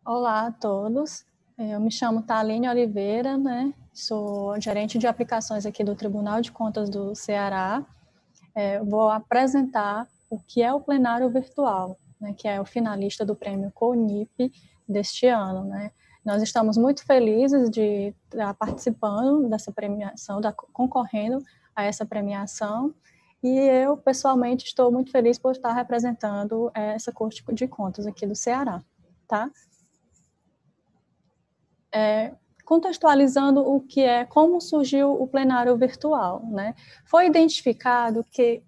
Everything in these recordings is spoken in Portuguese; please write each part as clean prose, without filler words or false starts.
Olá a todos, eu me chamo Thaline Oliveira, né? Sou gerente de aplicações aqui do Tribunal de Contas do Ceará. Vou apresentar o que é o plenário virtual, né? Que é o finalista do prêmio CONIP deste ano, né? Nós estamos muito felizes de estar participando dessa premiação, concorrendo a essa premiação, e eu, pessoalmente, estou muito feliz por estar representando essa Corte de Contas aqui do Ceará, tá? Contextualizando o que é, como surgiu o plenário virtual, né? Foi identificado que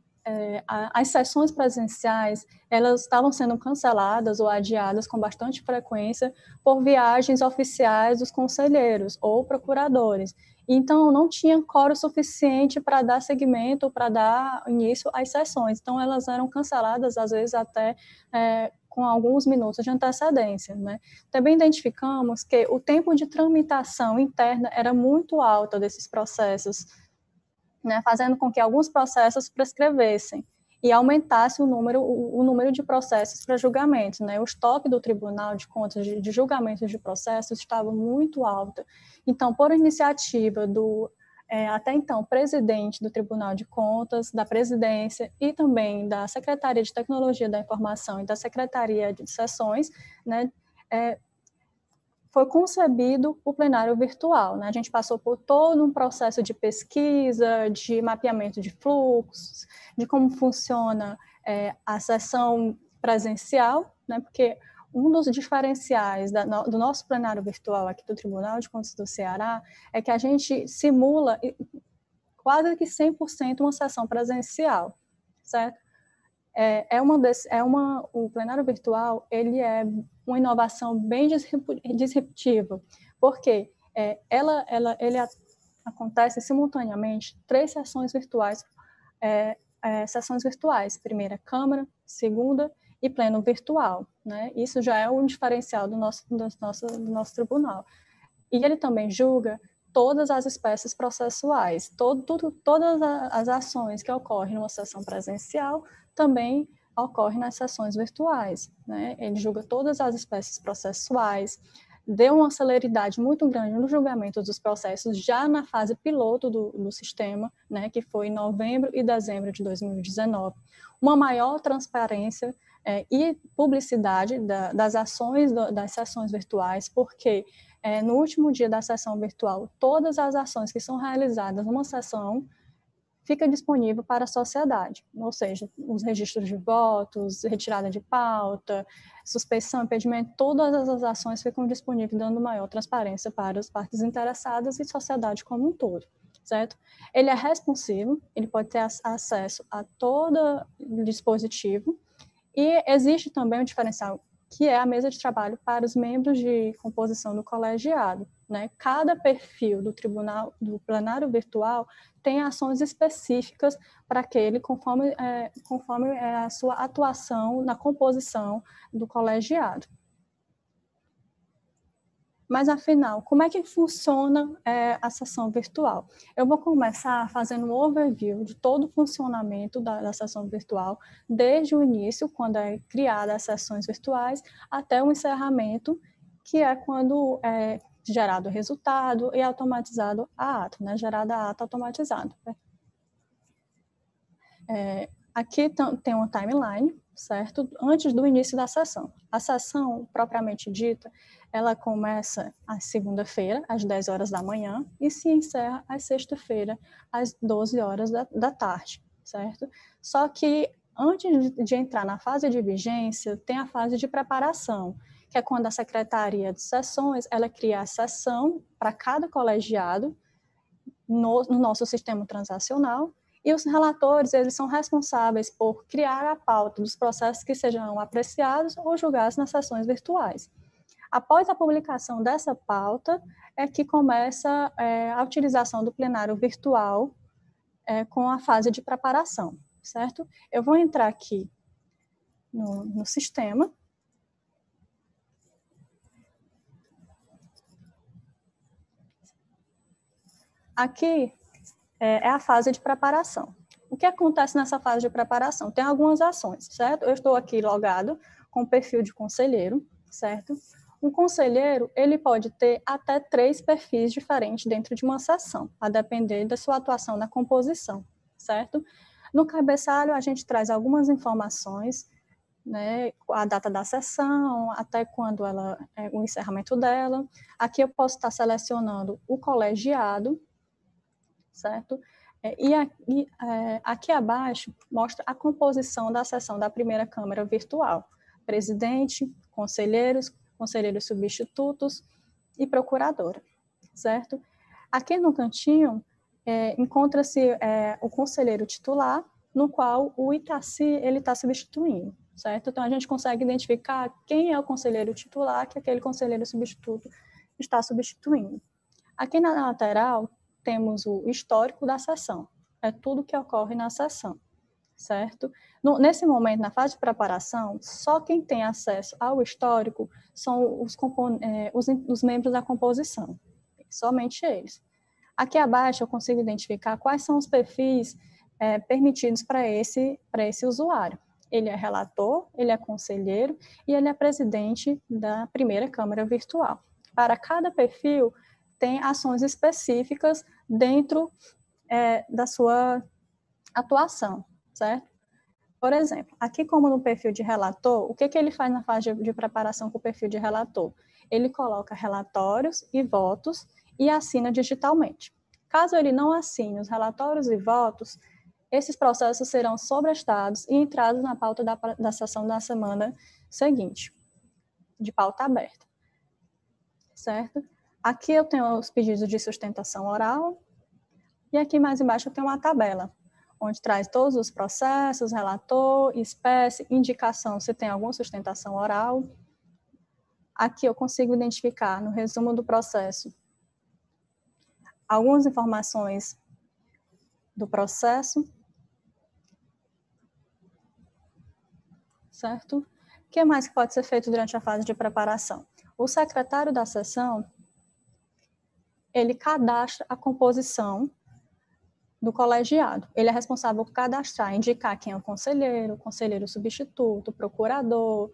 as sessões presenciais elas estavam sendo canceladas ou adiadas com bastante frequência por viagens oficiais dos conselheiros ou procuradores. Então, não tinha quórum suficiente para dar seguimento, para dar início às sessões. Então, elas eram canceladas, às vezes, até com alguns minutos de antecedência, né? Também identificamos que o tempo de tramitação interna era muito alto desses processos, né, fazendo com que alguns processos prescrevessem e aumentasse o número de processos para julgamento. Né? O estoque do Tribunal de Contas de julgamentos de processos estava muito alto. Então, por iniciativa do até então presidente do Tribunal de Contas, da presidência e também da Secretaria de Tecnologia da Informação e da Secretaria de Sessões, né, foi concebido o plenário virtual. Né? A gente passou por todo um processo de pesquisa, de mapeamento de fluxos, de como funciona a sessão presencial, né? Porque um dos diferenciais do nosso plenário virtual aqui do Tribunal de Contas do Ceará é que a gente simula quase que 100% uma sessão presencial, certo? O plenário virtual ele é uma inovação bem disruptiva, porque ele acontece simultaneamente 3 sessões virtuais, primeira Câmara, segunda e pleno virtual. Né? Isso já é um diferencial do nosso tribunal. E ele também julga todas as espécies processuais, todas as ações que ocorrem numa sessão presencial também ocorrem nas sessões virtuais. Né? Ele julga todas as espécies processuais, deu uma celeridade muito grande no julgamento dos processos já na fase piloto do sistema, né, que foi em novembro e dezembro de 2019. Uma maior transparência e publicidade das ações das sessões virtuais, porque no último dia da sessão virtual, todas as ações que são realizadas numa sessão fica disponível para a sociedade, ou seja, os registros de votos, retirada de pauta, suspeição, impedimento, todas as ações ficam disponíveis, dando maior transparência para as partes interessadas e sociedade como um todo, certo? Ele é responsivo, ele pode ter acesso a todo dispositivo, e existe também um diferencial que é a mesa de trabalho para os membros de composição do colegiado. Né? Cada perfil do tribunal, do plenário virtual, tem ações específicas para aquele, conforme a sua atuação na composição do colegiado. Mas, afinal, como é que funciona a sessão virtual? Eu vou começar fazendo um overview de todo o funcionamento da sessão virtual, desde o início, quando é criada as sessões virtuais, até o encerramento, que é quando é gerado o resultado e automatizado a ata, né? Gerada a ata automatizada. Aqui tem uma timeline, certo? Antes do início da sessão. A sessão, propriamente dita, ela começa à segunda-feira, às 10 horas da manhã, e se encerra às sexta-feira, às 12 horas da tarde, certo? Só que, antes de entrar na fase de vigência, tem a fase de preparação, que é quando a Secretaria de Sessões, ela cria a sessão para cada colegiado no nosso sistema transacional, e os relatores, eles são responsáveis por criar a pauta dos processos que sejam apreciados ou julgados nas sessões virtuais. Após a publicação dessa pauta, é que começa a utilização do plenário virtual com a fase de preparação, certo? Eu vou entrar aqui no sistema. Aqui é a fase de preparação. O que acontece nessa fase de preparação? Tem algumas ações, certo? Eu estou aqui logado com o perfil de conselheiro, certo? Um conselheiro, ele pode ter até 3 perfis diferentes dentro de uma sessão, a depender da sua atuação na composição, certo? No cabeçalho, a gente traz algumas informações, né, a data da sessão, até quando o encerramento dela. Aqui eu posso estar selecionando o colegiado, certo? Aqui abaixo mostra a composição da sessão da primeira Câmara Virtual. Presidente, conselheiros substitutos e procuradora, certo? Aqui no cantinho encontra-se o conselheiro titular, no qual o Itaci ele está substituindo, certo? Então, a gente consegue identificar quem é o conselheiro titular que aquele conselheiro substituto está substituindo. Aqui na lateral, temos o histórico da sessão, é tudo que ocorre na sessão, certo? Nesse momento, na fase de preparação, só quem tem acesso ao histórico são os membros da composição, somente eles. Aqui abaixo eu consigo identificar quais são os perfis permitidos para esse usuário. Ele é relator, ele é conselheiro e ele é presidente da primeira Câmara Virtual. Para cada perfil, tem ações específicas dentro da sua atuação, certo? Por exemplo, aqui como no perfil de relator, o que ele faz na fase de preparação com o perfil de relator? Ele coloca relatórios e votos e assina digitalmente. Caso ele não assine os relatórios e votos, esses processos serão sobrestados e entrados na pauta da sessão da semana seguinte, de pauta aberta, certo? Aqui eu tenho os pedidos de sustentação oral e aqui mais embaixo eu tenho uma tabela, onde traz todos os processos, relator, espécie, indicação se tem alguma sustentação oral. Aqui eu consigo identificar, no resumo do processo, algumas informações do processo, certo? O que mais pode ser feito durante a fase de preparação? O secretário da sessão, ele cadastra a composição do colegiado. Ele é responsável por cadastrar, indicar quem é o conselheiro substituto, procurador,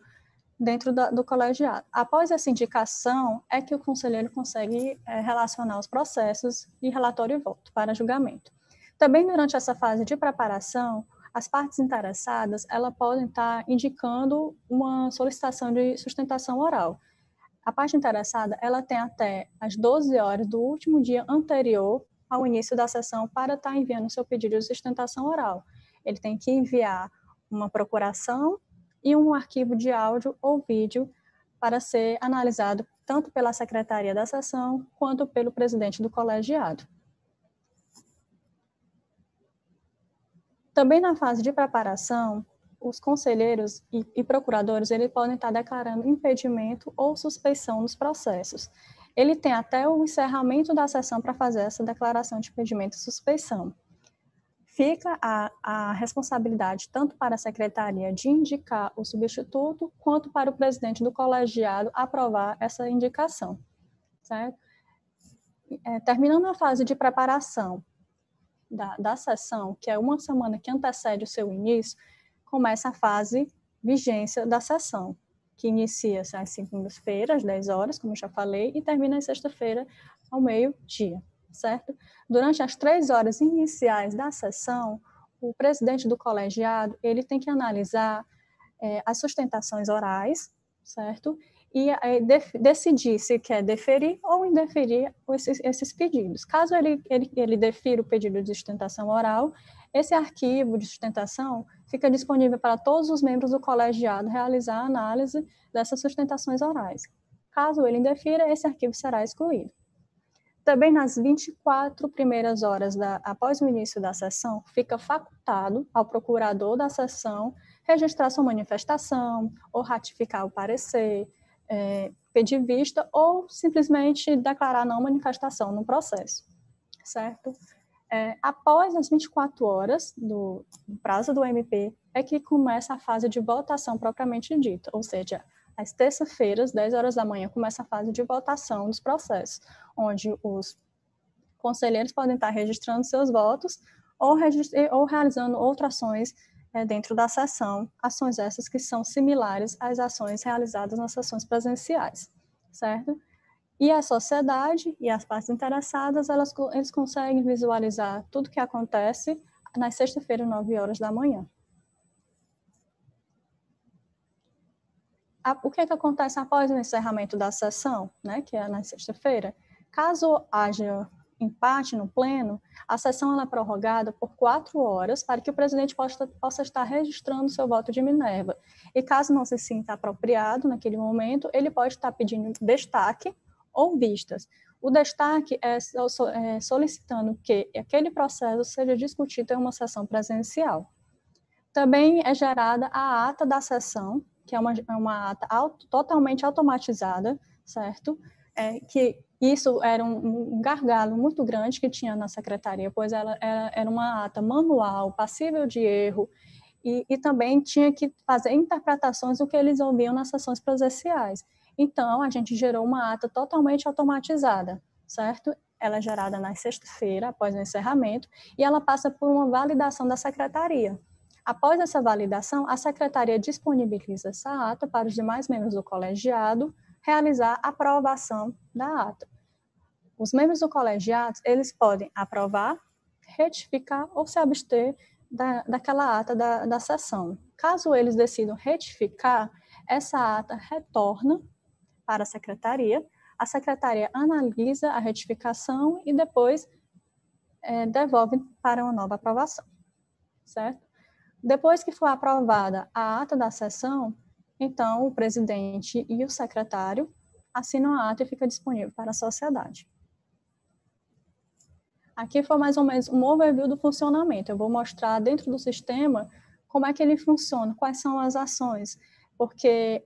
dentro do colegiado. Após essa indicação, é que o conselheiro consegue relacionar os processos e relatório e voto para julgamento. Também durante essa fase de preparação, as partes interessadas, elas podem estar indicando uma solicitação de sustentação oral. A parte interessada, ela tem até as 12 horas do último dia anterior ao início da sessão para estar enviando o seu pedido de sustentação oral. Ele tem que enviar uma procuração e um arquivo de áudio ou vídeo para ser analisado tanto pela secretaria da sessão quanto pelo presidente do colegiado. Também na fase de preparação, os conselheiros e procuradores eles podem estar declarando impedimento ou suspeição nos processos. Ele tem até o encerramento da sessão para fazer essa declaração de impedimento e suspeição. Fica a responsabilidade tanto para a secretaria de indicar o substituto, quanto para o presidente do colegiado aprovar essa indicação, certo? Terminando a fase de preparação da sessão, que é uma semana que antecede o seu início, começa a fase vigência da sessão, que inicia-se às segundas-feiras, às 10 horas, como eu já falei, e termina às sexta-feira, ao meio-dia, certo? Durante as 3 horas iniciais da sessão, o presidente do colegiado, ele tem que analisar as sustentações orais, certo? E decidir se quer deferir ou indeferir esses pedidos. Caso ele defira o pedido de sustentação oral, esse arquivo de sustentação fica disponível para todos os membros do colegiado realizar a análise dessas sustentações orais. Caso ele indefira, esse arquivo será excluído. Também nas 24 primeiras horas após o início da sessão, fica facultado ao procurador da sessão registrar sua manifestação, ou ratificar o parecer, pedir vista, ou simplesmente declarar não manifestação no processo, certo? Após as 24 horas do prazo do MP, é que começa a fase de votação propriamente dita, ou seja, às terça-feiras, 10 horas da manhã, começa a fase de votação dos processos, onde os conselheiros podem estar registrando seus votos ou realizando outras ações dentro da sessão, ações essas que são similares às ações realizadas nas sessões presenciais, certo? E a sociedade e as partes interessadas, eles conseguem visualizar tudo que acontece na sexta-feira, 9 horas da manhã. O que acontece após o encerramento da sessão, né, que é na sexta-feira? Caso haja empate no pleno, a sessão é prorrogada por 4 horas para que o presidente possa estar registrando seu voto de Minerva. E caso não se sinta apropriado naquele momento, ele pode estar pedindo destaque ou vistas. O destaque é solicitando que aquele processo seja discutido em uma sessão presencial. Também é gerada a ata da sessão, que é uma ata totalmente automatizada, certo? Que isso era um gargalo muito grande que tinha na secretaria, pois ela era uma ata manual, passível de erro, e também tinha que fazer interpretações do que eles ouviam nas sessões presenciais. Então, a gente gerou uma ata totalmente automatizada, certo? Ela é gerada na sexta-feira, após o encerramento, e ela passa por uma validação da secretaria. Após essa validação, a secretaria disponibiliza essa ata para os demais membros do colegiado realizar a aprovação da ata. Os membros do colegiado, eles podem aprovar, retificar ou se abster daquela ata da sessão. Caso eles decidam retificar, essa ata retorna para a secretaria analisa a retificação e depois devolve para uma nova aprovação, certo? Depois que for aprovada a ata da sessão, então o presidente e o secretário assinam a ata e fica disponível para a sociedade. Aqui foi mais ou menos um overview do funcionamento. Eu vou mostrar dentro do sistema como é que ele funciona, quais são as ações, porque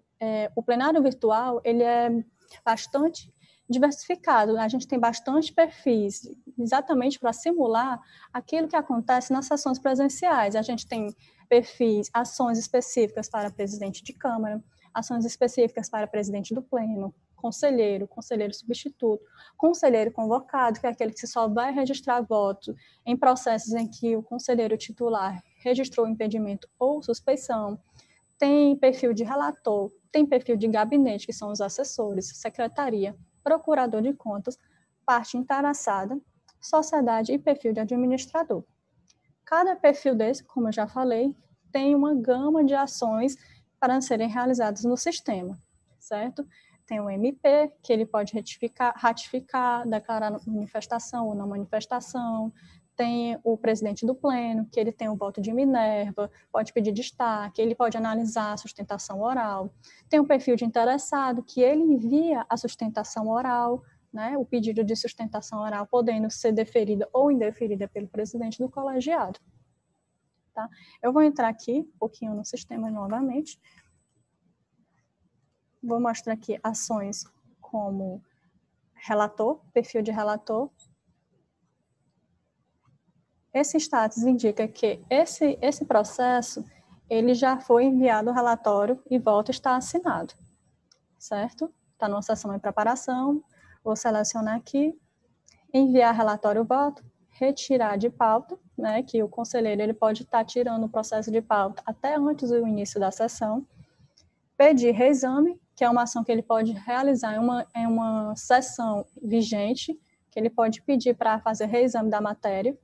o plenário virtual ele é bastante diversificado, a gente tem bastante perfis, exatamente para simular aquilo que acontece nas sessões presenciais. A gente tem perfis, ações específicas para presidente de Câmara, ações específicas para presidente do Pleno, conselheiro substituto, conselheiro convocado, que é aquele que só vai registrar voto em processos em que o conselheiro titular registrou impedimento ou suspeição, tem perfil de relator, tem perfil de gabinete, que são os assessores, secretaria, procurador de contas, parte interessada, sociedade e perfil de administrador. Cada perfil desse, como eu já falei, tem uma gama de ações para serem realizadas no sistema, certo? Tem o MP, que ele pode ratificar, declarar manifestação ou não manifestação. Tem o presidente do pleno, que ele tem o voto de Minerva, pode pedir destaque, ele pode analisar a sustentação oral. Tem o perfil de interessado, que ele envia a sustentação oral, né, o pedido de sustentação oral podendo ser deferida ou indeferida pelo presidente do colegiado. Tá? Eu vou entrar aqui um pouquinho no sistema novamente. Vou mostrar aqui ações como relator, perfil de relator. Esse status indica que esse processo ele já foi enviado ao relatório e voto está assinado, certo? Está numa sessão em preparação. Vou selecionar aqui, enviar relatório voto, retirar de pauta, né, que o conselheiro ele pode estar tirando o processo de pauta até antes do início da sessão, pedir reexame, que é uma ação que ele pode realizar em uma sessão vigente, que ele pode pedir para fazer reexame da matéria,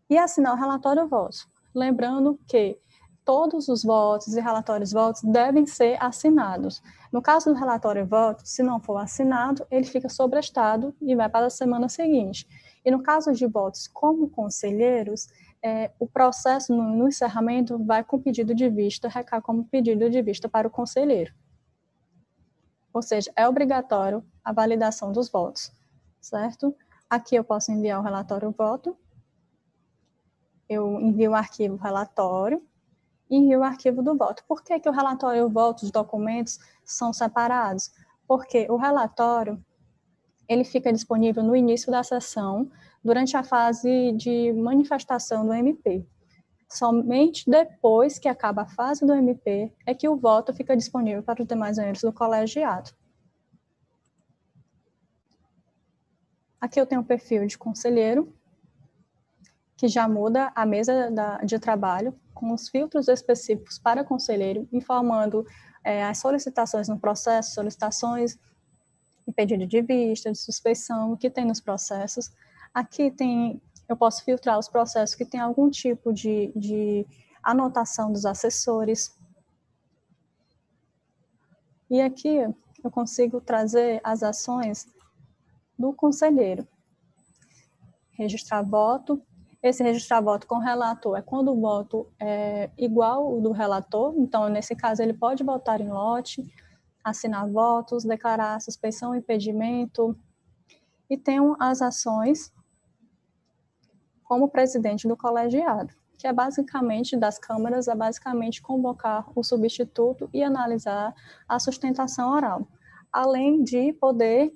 e assinar o relatório voto. Lembrando que todos os votos e relatórios votos devem ser assinados. No caso do relatório voto, se não for assinado, ele fica sobrestado e vai para a semana seguinte. E no caso de votos como conselheiros, o processo no encerramento vai com pedido de vista, recai como pedido de vista para o conselheiro. Ou seja, é obrigatório a validação dos votos, certo? Aqui eu posso enviar o relatório voto, eu envio o arquivo relatório, e envio o arquivo do voto. Por que o relatório e o voto, os documentos, são separados? Porque o relatório ele fica disponível no início da sessão, durante a fase de manifestação do MP. Somente depois que acaba a fase do MP é que o voto fica disponível para os demais membros do colegiado. Aqui eu tenho o perfil de conselheiro, que já muda a mesa de trabalho, com os filtros específicos para conselheiro, informando as solicitações no processo, solicitações impedido de vista, de suspeição, que tem nos processos. Aqui eu posso filtrar os processos que tem algum tipo de anotação dos assessores. E aqui eu consigo trazer as ações do conselheiro. Registrar voto. Esse registrar voto com relator é quando o voto é igual ao do relator, então, nesse caso, ele pode votar em lote, assinar votos, declarar suspeição, impedimento, e tem as ações como presidente do colegiado, que é basicamente, das câmaras, é basicamente convocar o substituto e analisar a sustentação oral, além de poder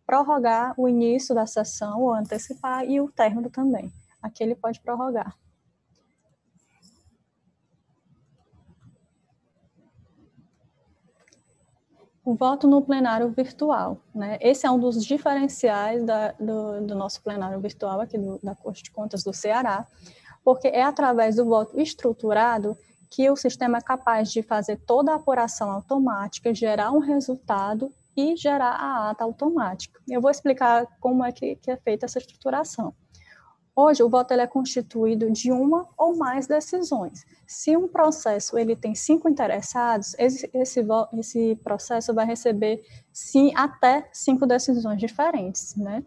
prorrogar o início da sessão, ou antecipar, e o término também. Aqui ele pode prorrogar. O voto no plenário virtual, né? Esse é um dos diferenciais do nosso plenário virtual aqui da Corte de Contas do Ceará, porque é através do voto estruturado que o sistema é capaz de fazer toda a apuração automática, gerar um resultado e gerar a ata automática. Eu vou explicar como é que é feita essa estruturação. Hoje, o voto ele é constituído de uma ou mais decisões. Se um processo ele tem 5 interessados, esse processo vai receber até 5 decisões diferentes, né?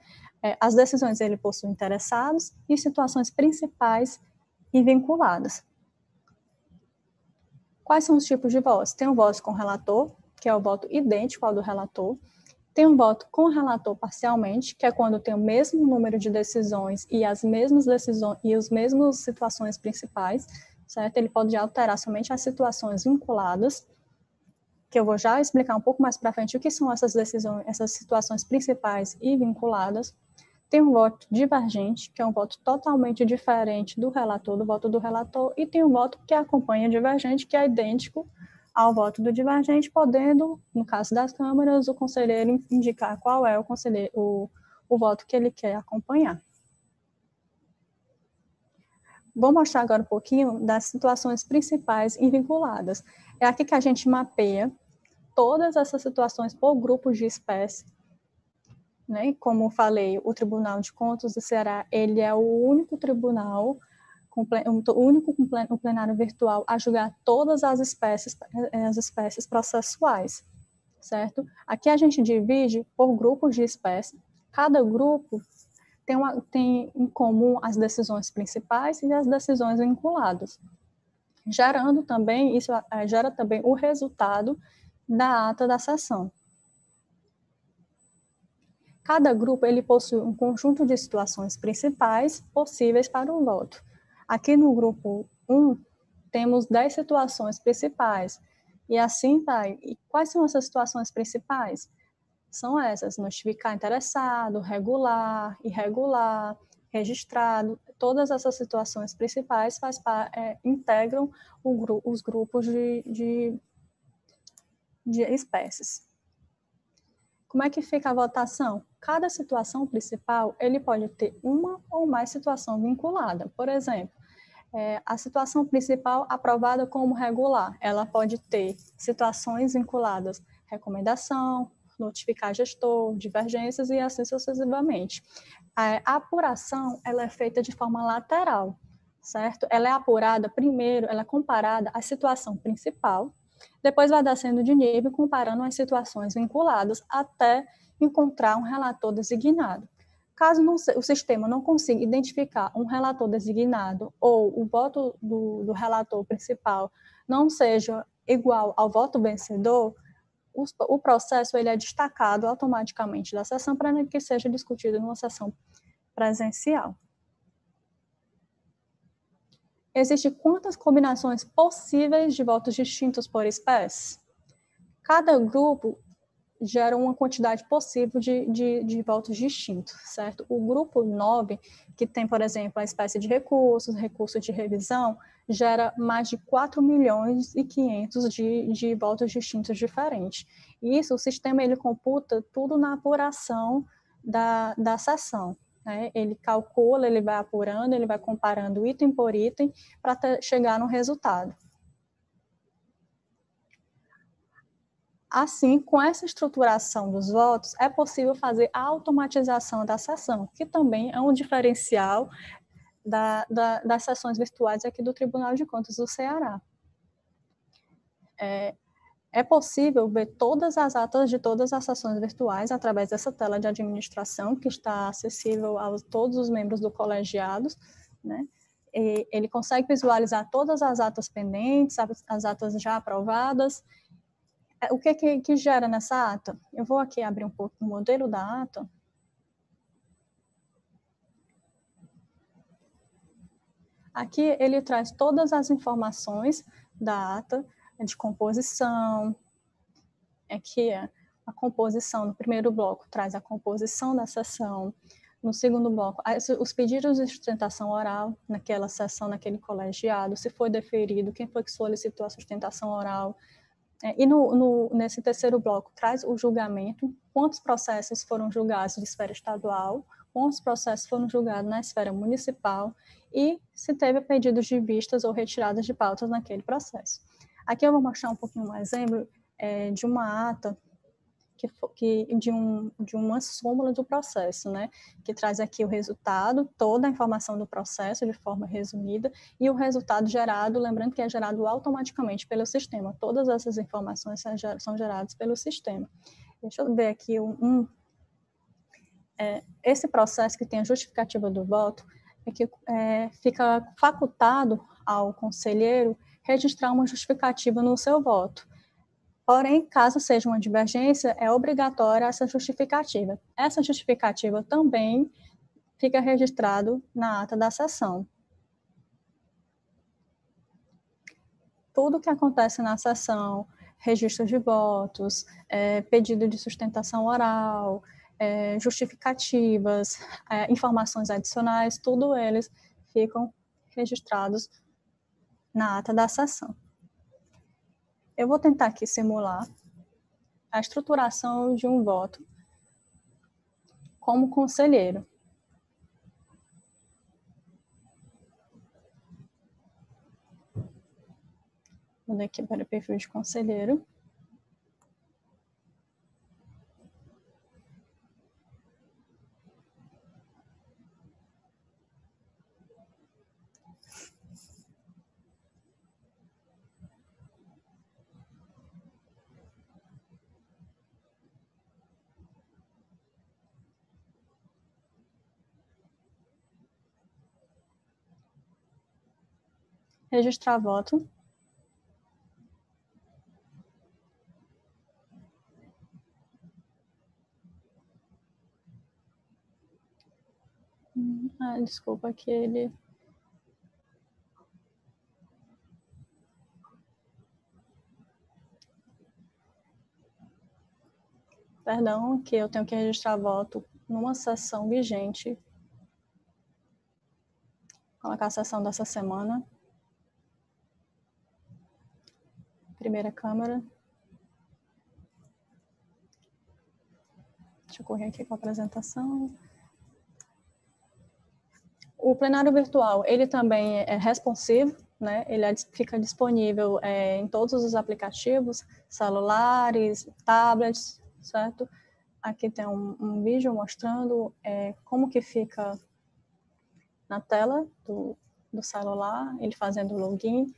As decisões ele possui interessados e situações principais e vinculadas. Quais são os tipos de votos? Tem o voto com relator, que é o voto idêntico ao do relator. Tem um voto com relator parcialmente, que é quando tem o mesmo número de decisões e as mesmas decisões e as mesmas situações principais, certo? Ele pode alterar somente as situações vinculadas, que eu vou já explicar um pouco mais para frente o que são essas decisões, essas situações principais e vinculadas. Tem um voto divergente, que é um voto totalmente diferente do voto do relator, e tem um voto que acompanha divergente, que é idêntico ao voto do divergente, podendo, no caso das câmaras, o conselheiro indicar qual é o voto que ele quer acompanhar. Vou mostrar agora um pouquinho das situações principais e vinculadas. É aqui que a gente mapeia todas essas situações por grupos de espécie, né? Como falei, o Tribunal de Contas do Ceará, ele é o único tribunal, o plenário virtual a julgar todas as espécies processuais, certo? Aqui a gente divide por grupos de espécie. Cada grupo tem em comum as decisões principais e as decisões vinculadas, gerando também, isso gera também o resultado da ata da sessão. Cada grupo ele possui um conjunto de situações principais possíveis para o voto. Aqui no grupo 1, temos 10 situações principais, e assim vai. E quais são essas situações principais? São essas: notificar interessado, regular, irregular, registrado. Todas essas situações principais integram os grupos de espécies. Como é que fica a votação? Cada situação principal, ele pode ter uma ou mais situação vinculada. Por exemplo, a situação principal aprovada como regular, ela pode ter situações vinculadas, recomendação, notificar gestor, divergências e assim sucessivamente. A apuração, ela é feita de forma lateral, certo? Ela é apurada primeiro, ela é comparada à situação principal, depois vai descendo de nível, comparando as situações vinculadas até encontrar um relator designado. Caso o sistema não consiga identificar um relator designado ou o voto do relator principal não seja igual ao voto vencedor, o processo ele é destacado automaticamente da sessão para que seja discutido numa sessão presencial. Existem quantas combinações possíveis de votos distintos por espécie? Cada grupo gera uma quantidade possível de votos distintos, certo? O grupo 9, que tem, por exemplo, a espécie de recurso de revisão, gera mais de 4 milhões e 500 de votos distintos diferentes. E isso, o sistema, ele computa tudo na apuração da sessão. Né? Ele calcula, ele vai apurando, ele vai comparando item por item para chegar no resultado. Assim, com essa estruturação dos votos, é possível fazer a automatização da sessão, que também é um diferencial das sessões virtuais aqui do Tribunal de Contas do Ceará. É possível ver todas as atas de todas as sessões virtuais através dessa tela de administração, que está acessível a todos os membros do colegiado, né? E ele consegue visualizar todas as atas pendentes, as atas já aprovadas. O que gera nessa ata? Eu vou aqui abrir um pouco o modelo da ata. Aqui ele traz todas as informações da ata, de composição. Aqui a composição, no primeiro bloco, traz a composição da sessão. No segundo bloco, os pedidos de sustentação oral naquela sessão, naquele colegiado, se foi deferido, quem foi que solicitou a sustentação oral. E nesse terceiro bloco, traz o julgamento, quantos processos foram julgados de esfera estadual, quantos processos foram julgados na esfera municipal e se teve pedidos de vistas ou retiradas de pautas naquele processo. Aqui eu vou mostrar um pouquinho um exemplo de uma ata de uma súmula do processo, né, que traz aqui o resultado, toda a informação do processo de forma resumida e o resultado gerado, lembrando que é gerado automaticamente pelo sistema, todas essas informações são geradas pelo sistema. Deixa eu ver aqui esse processo que tem a justificativa do voto, que fica facultado ao conselheiro registrar uma justificativa no seu voto. Porém, caso seja uma divergência, é obrigatória essa justificativa. Essa justificativa também fica registrado na ata da sessão. Tudo que acontece na sessão, registro de votos, pedido de sustentação oral, justificativas, informações adicionais, tudo eles ficam registrados na ata da sessão. Eu vou tentar aqui simular a estruturação de um voto como conselheiro. Vou dar aqui para o perfil de conselheiro. Registrar voto. Desculpa que ele... Perdão, que eu tenho que registrar voto numa sessão vigente. Vou colocar a sessão dessa semana. Primeira Câmara. Deixa eu correr aqui com a apresentação. O plenário virtual, ele também é responsivo, né? Ele fica disponível em todos os aplicativos, celulares, tablets, certo? Aqui tem um vídeo mostrando como que fica na tela do celular, ele fazendo o login.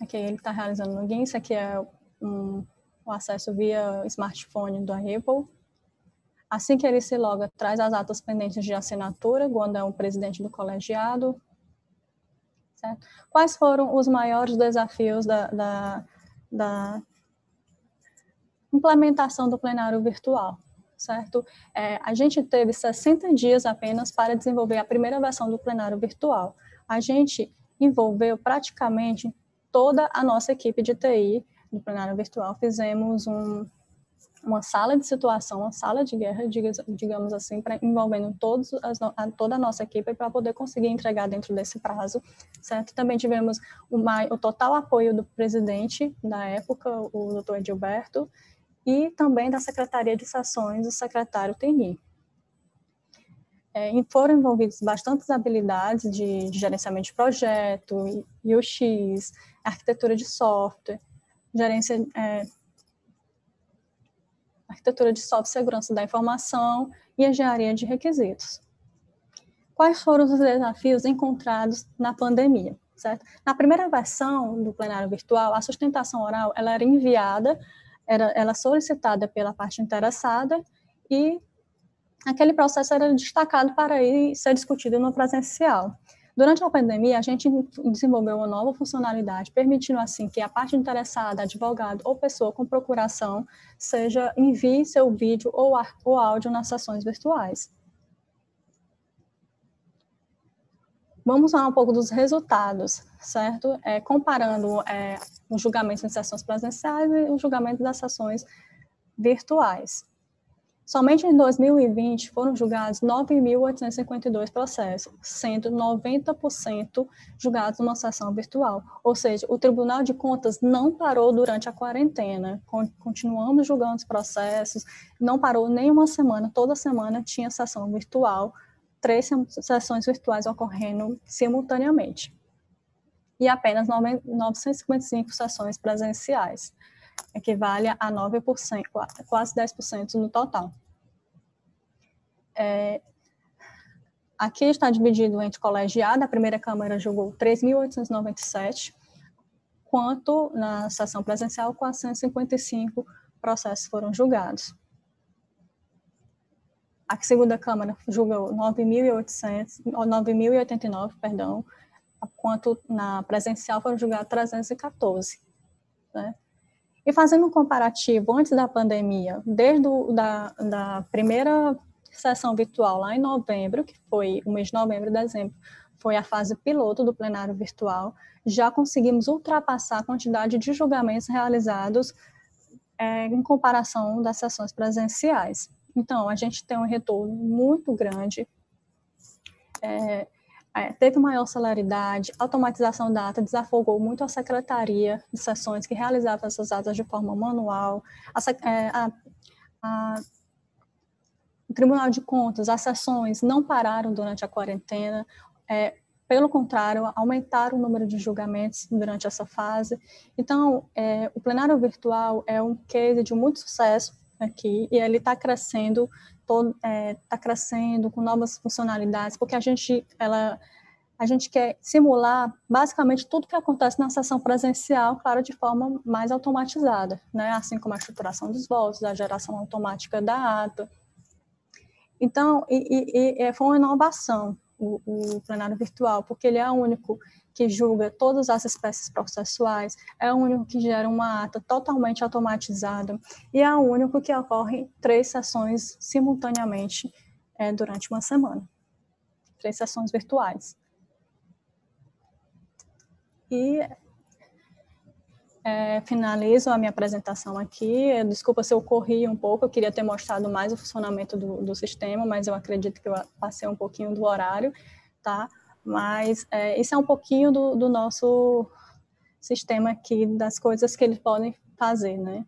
Aqui ele está realizando o login, isso aqui é o acesso via smartphone da Apple. Assim que ele se loga, traz as atas pendentes de assinatura, quando é o presidente do colegiado. Certo? Quais foram os maiores desafios da implementação do plenário virtual? Certo? A gente teve 60 dias apenas para desenvolver a primeira versão do plenário virtual. A gente envolveu praticamente toda a nossa equipe de TI do plenário virtual. Fizemos uma sala de situação, uma sala de guerra, digamos assim, envolvendo toda a nossa equipe para poder conseguir entregar dentro desse prazo, certo? Também tivemos o total apoio do presidente da época, o Dr. Edilberto, e também da Secretaria de Sessões, o secretário Teni. Foram envolvidas bastantes habilidades de gerenciamento de projeto, UX, arquitetura de software, gerência, arquitetura de software, segurança da informação e engenharia de requisitos. Quais foram os desafios encontrados na pandemia? Certo? Na primeira versão do plenário virtual, a sustentação oral ela era enviada, ela solicitada pela parte interessada e aquele processo era destacado para ir ser discutido no presencial. Durante a pandemia, a gente desenvolveu uma nova funcionalidade, permitindo assim que a parte interessada, advogado ou pessoa com procuração, envie seu vídeo ou áudio nas sessões virtuais. Vamos falar um pouco dos resultados, certo? Comparando os julgamentos em sessões presenciais e os julgamentos das sessões virtuais. Somente em 2020 foram julgados 9.852 processos, sendo 90% julgados numa sessão virtual. Ou seja, o Tribunal de Contas não parou durante a quarentena. Continuamos julgando os processos, não parou nem uma semana, toda semana tinha sessão virtual, 3 sessões virtuais ocorrendo simultaneamente. E apenas 955 sessões presenciais, equivale a 9%, quase 10% no total. Aqui está dividido entre colegiado, a primeira Câmara julgou 3.897, quanto na sessão presencial, 455 processos foram julgados. A segunda Câmara julgou 9.089, quanto na presencial foram julgados 314. Né? E fazendo um comparativo antes da pandemia, desde da primeira sessão virtual lá em novembro, que foi o mês de novembro e dezembro, foi a fase piloto do plenário virtual, já conseguimos ultrapassar a quantidade de julgamentos realizados em comparação das sessões presenciais. Então, a gente tem um retorno muito grande, teve maior celeridade, automatização da ata desafogou muito a secretaria de sessões que realizava essas atas de forma manual, o Tribunal de Contas, as sessões não pararam durante a quarentena, pelo contrário, aumentaram o número de julgamentos durante essa fase. Então, o plenário virtual é um case de muito sucesso aqui, e ele está crescendo, com novas funcionalidades, porque a gente quer simular basicamente tudo que acontece na sessão presencial, claro, de forma mais automatizada, né? Assim como a estruturação dos votos, a geração automática da ata. Então, foi uma inovação o plenário virtual, porque ele é o único que julga todas as espécies processuais, é o único que gera uma ata totalmente automatizada e é o único que ocorre 3 sessões simultaneamente durante uma semana. 3 sessões virtuais. E finalizo a minha apresentação aqui. Desculpa se eu corri um pouco, eu queria ter mostrado mais o funcionamento do sistema, mas eu acredito que eu passei um pouquinho do horário, tá? Mas isso é um pouquinho do nosso sistema aqui, das coisas que eles podem fazer, né?